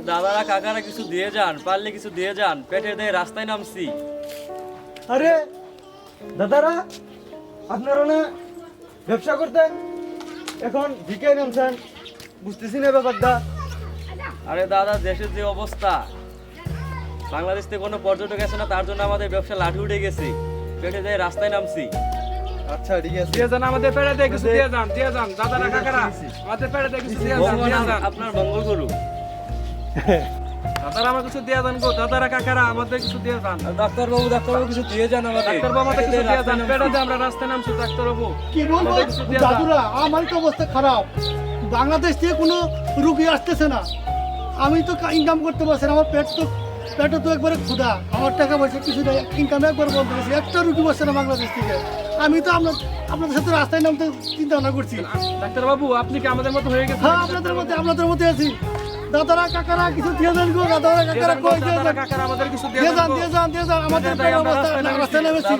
দাদারা কাকারা কিছু দিয়ে যান, পারলে কিছু দিয়ে যান, পেটের দিয়ে রাস্তায় নামছি। আরে দাদারা, আপনারা না ব্যবসা করতেন, এখন ভিকে নামছেন, বুঝতেছি না ব্যাপারটা। আরে দাদা, দেশের যে অবস্থা, বাংলাদেশ থেকে কোনো পর্যটক আসে না, তার জন্য আমাদের ব্যবসা লাঠি উঠে গেছে, পেটে দিয়ে রাস্তায় নামছি। আচ্ছা ঠিক আছে, দিয়ে যান, আমাদের পেড়ে দিয়ে কিছু দিয়ে যান, দিয়ে যান দাদারা কাকারা, আমাদের পেড়ে দিয়ে কিছু দিয়ে যান, ভগবান দিয়ে যান। আপনার মঙ্গল করুক। দাদারা আমার কিছু দিয়ে যান গো, দাদারা কাকারা আমাদের কিছু দিয়ে যান। ডাক্তারবাবু কিছু দিয়ে যান আমাদের। ডাক্তার বাবু আমাদের কিছু দিয়ে যান, পেড়ে দিয়ে আমরা রাস্তায় নামছি। ডাক্তার বাবু কি বলবো আমাদের কিছু দিয়ে যান। দাদুরা, আমার তো অবস্থা খারাপ, বাংলাদেশ থেকে কোনো রুগী আসতেছে না, আমি তো ইনকাম করতে পারছি না, আমার পেটে তো একবারে ক্ষুধা, আমার টাকা পয়সা কিছু নেই, ইনকাম একবার বন্ধ গেছে, একটা রুগী বসছে না বাংলাদেশ থেকে। আমি তো আপনাদের সাথে রাস্তায় নামতে চিন্তা ভাবনা করছি। ডাক্তার বাবু আপনি কি আমাদের মতো হয়ে গেছেন? হ্যাঁ, আপনাদের মধ্যে আছি। দাদারা কাকারা কিছু দিয়ে দেন গো, দাদারা কাকারা কই দিয়ে দাদারা দেন, কাকারা আমাদের কিছু দিয়ে দিয়ে যান যান, গো। দিয়ে যান, আমাদের দিয়ে যান, আমরা অবস্থা রাস্তায় রাস্তায় নেমেছি।